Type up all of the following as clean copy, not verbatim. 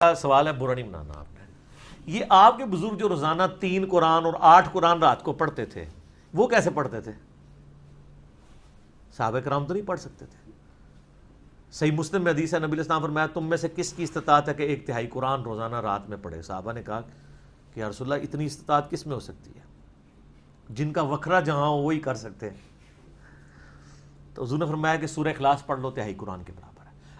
سوال ہے، برا نہیں بنانا آپ نے۔ یہ آپ کے بزرگ جو روزانہ 3 قرآن اور 8 قرآن رات کو پڑھتے تھے، وہ کیسے پڑھتے تھے؟ صحابہ کرام تو نہیں پڑھ سکتے تھے۔ صحیح مسلم میں حدیث ہے، نبی علیہ السلام فرمایا تم میں سے کس کی استطاعت ہے کہ 1/3 قرآن روزانہ رات میں پڑھے؟ صحابہ نے کہا کہ یا رسول اللہ اتنی استطاعت کس میں ہو سکتی ہے؟ جن کا وکھرا جہاں ہو وہی کر سکتے ہیں۔ تو حضور نے فرمایا کہ سورہ اخلاص پڑھ لو، 1/3 قرآن کے برابر ہے۔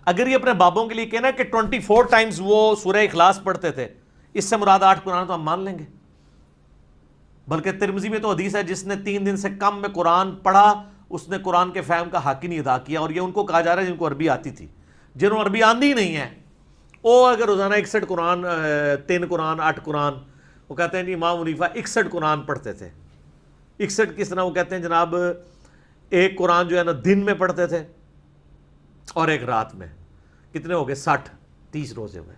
اگر یہ اپنے بابوں کے لیے کہنا کہ 24 ٹائمز وہ سورہ اخلاص پڑھتے تھے، اس سے مراد 8 قرآن تو ہم مان لیں گے۔ بلکہ ترمذی میں تو حدیث ہے جس نے 3 دن سے کم میں قرآن پڑھا اس نے قرآن کے فہم کا حق ہی نہیں ادا کیا، اور یہ ان کو کہا جا رہا ہے جن کو عربی آتی تھی۔ جنہوں کو عربی آندی ہی نہیں ہے وہ اگر روزانہ 61 قرآن 3 قرآن 8 قرآن، وہ کہتے ہیں جی امام حنیفہ 61 قرآن پڑھتے تھے۔ 61 کس طرح؟ وہ کہتے ہیں جناب ایک قرآن جو ہے نا دن میں پڑھتے تھے اور ایک رات میں، کتنے ہو گئے؟ 60 30 روزے ہوئے،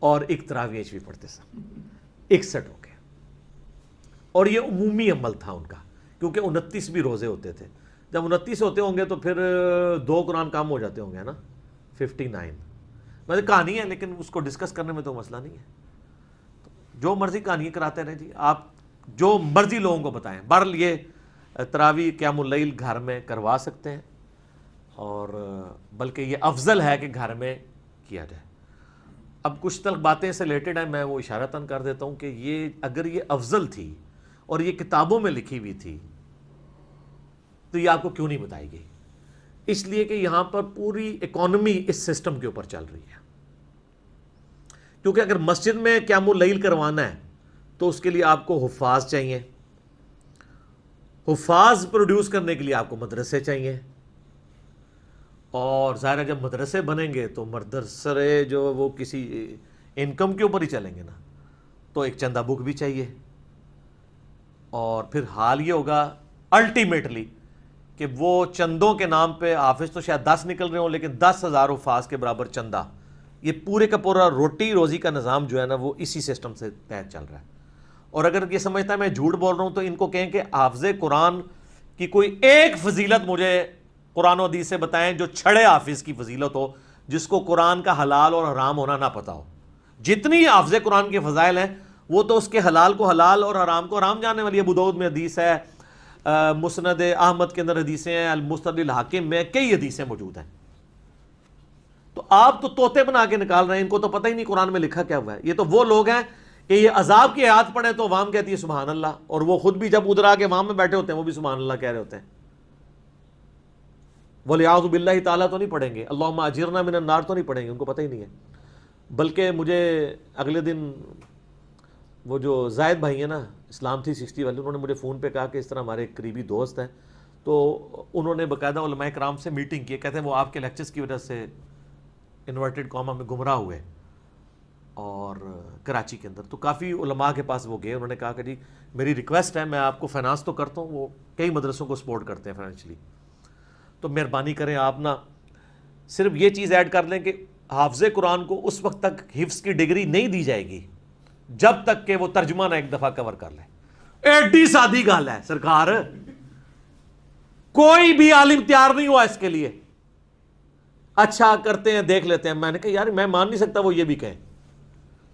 اور ایک تراویح بھی پڑھتے سب 61 ہو گئے۔ اور یہ عمومی عمل تھا ان کا، کیونکہ 29 بھی روزے ہوتے تھے۔ جب 29 ہوتے ہوں گے تو پھر 2 قرآن کم ہو جاتے ہوں گے نا، 59۔ مطلب کہانی ہے لیکن اس کو ڈسکس کرنے میں تو مسئلہ نہیں ہے۔ جو مرضی کہانی کراتے رہیں جی، آپ جو مرضی لوگوں کو بتائیں۔ بہرحال یہ تراویح قیام اللیل گھر میں کروا سکتے ہیں، اور بلکہ یہ افضل ہے کہ گھر میں کیا جائے۔ اب کچھ تلک باتیں سے ریلیٹڈ ہیں، میں وہ اشارتاً کر دیتا ہوں کہ یہ اگر یہ افضل تھی اور یہ کتابوں میں لکھی ہوئی تھی تو یہ آپ کو کیوں نہیں بتائی گئی؟ اس لیے کہ یہاں پر پوری اکانومی اس سسٹم کے اوپر چل رہی ہے۔ کیونکہ اگر مسجد میں قیام اللیل کروانا ہے تو اس کے لیے آپ کو حفاظ چاہیے، حفاظ پروڈیوس کرنے کے لیے آپ کو مدرسے چاہیے، اور ظاہر ہے جب مدرسے بنیں گے تو مدرسے جو وہ کسی انکم کے اوپر ہی چلیں گے نا، تو ایک چندہ بک بھی چاہیے۔ اور پھر حال یہ ہوگا الٹیمیٹلی کہ وہ چندوں کے نام پہ حافظ تو شاید 10 نکل رہے ہوں، لیکن 10,000 حفاظ کے برابر چندہ، یہ پورے کا پورا روٹی روزی کا نظام جو ہے نا وہ اسی سسٹم سے تحت چل رہا ہے۔ اور اگر یہ سمجھتا ہے میں جھوٹ بول رہا ہوں تو ان کو کہیں کہ حافظ قرآن کی کوئی ایک فضیلت مجھے قرآن و حدیث سے بتائیں جو چھڑے حافظ کی فضیلت ہو، جس کو قرآن کا حلال اور حرام ہونا نہ پتا ہو۔ جتنی حافظ قرآن کے فضائل ہیں وہ تو اس کے حلال کو حلال اور حرام کو حرام جاننے والی۔ ابو داؤد میں حدیث ہے، مسند احمد کے اندر حدیثیں ہیں، المستدرک الحاکم میں کئی حدیثیں موجود ہیں۔ تو آپ تو طوطے بنا کے نکال رہے ہیں، ان کو تو پتہ ہی نہیں قرآن میں لکھا کیا ہوا ہے۔ یہ تو وہ لوگ ہیں کہ یہ عذاب کی آیات پڑھیں تو عوام کہتی ہے سبحان اللہ، اور وہ خود بھی جب ادھر آ کے عوام میں بیٹھے ہوتے ہیں وہ بھی سبحان اللہ کہہ رہے ہوتے ہیں۔ وَلِعَوْذُ بِاللَّهِ تعالیٰ تو نہیں پڑھیں گے، اللہم اجرنا من النار تو نہیں پڑھیں گے، ان کو پتہ ہی نہیں ہے۔ بلکہ مجھے اگلے دن وہ جو زائد بھائی ہیں نا اسلام 360 والے، انہوں نے مجھے فون پہ کہا کہ اس طرح ہمارے ایک قریبی دوست ہیں، تو انہوں نے باقاعدہ علماء کرام سے میٹنگ کی، کہتے ہیں وہ آپ کے لیکچرز کی وجہ سے انورٹڈ قوما میں گمراہ ہوئے، اور کراچی کے اندر تو کافی علماء کے پاس وہ گئے۔ انہوں نے کہا کہ جی میری ریکویسٹ ہے، میں آپ کو فائنانس تو کرتا ہوں، وہ کئی مدرسوں کو سپورٹ کرتے ہیں فائنینشلی، تو مہربانی کریں آپ نا صرف یہ چیز ایڈ کر لیں کہ حافظ قرآن کو اس وقت تک حفظ کی ڈگری نہیں دی جائے گی جب تک کہ وہ ترجمہ نہ ایک دفعہ کور کر لے۔ ایڈی سادی گل ہے سرکار، کوئی بھی عالم تیار نہیں ہوا اس کے لیے۔ اچھا کرتے ہیں دیکھ لیتے ہیں۔ میں نے کہا یار میں مان نہیں سکتا وہ یہ بھی کہیں،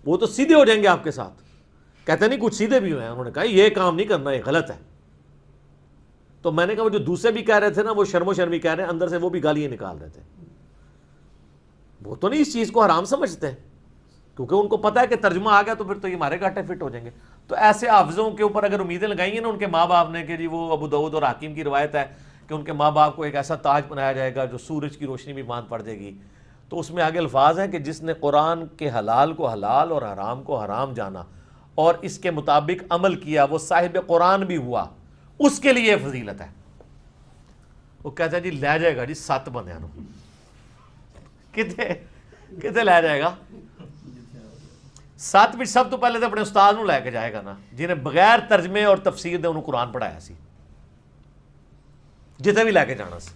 وہ تو سیدھے ہو جائیں گے آپ کے ساتھ۔ کہتے نہیں کچھ سیدھے بھی ہوئے ہیں، انہوں نے کہا یہ کام نہیں کرنا، یہ غلط ہے۔ تو میں نے کہا وہ جو دوسرے بھی کہہ رہے تھے نا وہ شرم و شرمی کہہ رہے ہیں، اندر سے وہ بھی گالیاں نکال رہے تھے۔ وہ تو نہیں اس چیز کو حرام سمجھتے ہیں، کیونکہ ان کو پتہ ہے کہ ترجمہ آ گیا تو پھر تو یہ ہمارے گھاٹے فٹ ہو جائیں گے۔ تو ایسے حافظوں کے اوپر اگر امیدیں لگائیں گے نا ان کے ماں باپ نے کہ جی وہ ابو داؤد اور حاکم کی روایت ہے کہ ان کے ماں باپ کو ایک ایسا تاج بنایا جائے گا جو سورج کی روشنی بھی باندھ پڑ جائے گی، تو اس میں آگے الفاظ ہیں کہ جس نے قرآن کے حلال کو حلال اور حرام کو حرام جانا اور اس کے مطابق عمل کیا وہ صاحب قرآن بھی ہوا، اس کے لیے فضیلت ہے۔ وہ کہتا ہے جی لے جائے گا جی 7 بندیاں نو، کتے لے جائے گا 7 بھی سب تو پہلے تو اپنے استاد نو لے کے جائے گا نا، جنہیں بغیر ترجمے اور تفسیر دے انہوں قرآن پڑھایا سی، جتنے بھی لے کے جانا سی۔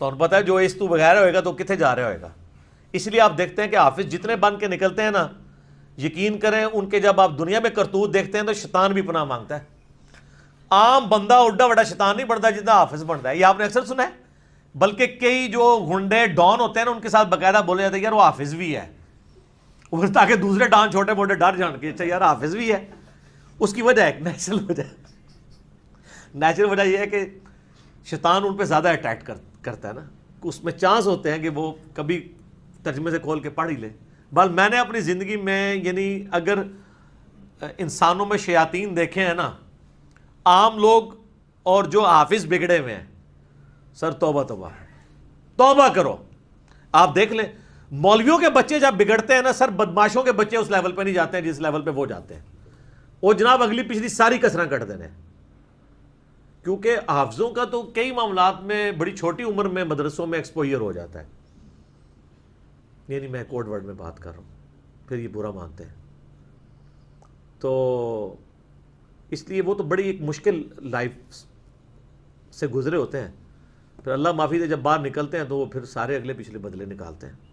تو انہوں پتا ہے جو اس تو بغیر ہوئے گا تو کتنے جا رہا ہوئے گا۔ اس لیے آپ دیکھتے ہیں کہ حافظ جتنے بن کے نکلتے ہیں نا، یقین کریں ان کے جب آپ دنیا میں کرتوت دیکھتے ہیں تو شیطان بھی پناہ مانگتا ہے۔ عام بندہ اڈا بڑا شیطان نہیں بنتا جتنا حافظ بنتا ہے، یہ آپ نے اکثر سنا ہے۔ بلکہ کئی جو گنڈے ڈان ہوتے ہیں نا ان کے ساتھ باقاعدہ بولے جاتے ہیں یار وہ حافظ بھی ہے، اور تاکہ دوسرے ڈان چھوٹے موٹے ڈر جان کے اچھا یار حافظ بھی ہے. اس کی وجہ ہے نیچرل وجہ یہ ہے کہ شیطان ان پہ زیادہ اٹیک کرتا ہے نا, اس میں چانس ہوتے ہیں کہ وہ کبھی ترجمے سے کھول کے پڑھ ہی لے. بل میں نے اپنی زندگی میں یعنی اگر انسانوں میں شیاطین دیکھے ہیں نا, عام لوگ اور جو حافظ بگڑے ہوئے ہیں, سر توبہ توبہ توبہ کرو. آپ دیکھ لیں مولویوں کے بچے جب بگڑتے ہیں نا سر, بدماشوں کے بچے اس لیول پہ نہیں جاتے ہیں جس لیول پہ وہ جاتے ہیں. وہ جناب اگلی پچھلی ساری کسریں کٹ دینے, کیونکہ حافظوں کا تو کئی معاملات میں بڑی چھوٹی عمر میں مدرسوں میں ایکسپوئر ہو جاتا ہے. یعنی میں کوڈ ورڈ میں بات کر رہا ہوں, پھر یہ برا مانتے ہیں. تو اس لیے وہ تو بڑی ایک مشکل لائف سے گزرے ہوتے ہیں, پھر اللہ معافی دے جب باہر نکلتے ہیں تو وہ پھر سارے اگلے پچھلے بدلے نکالتے ہیں.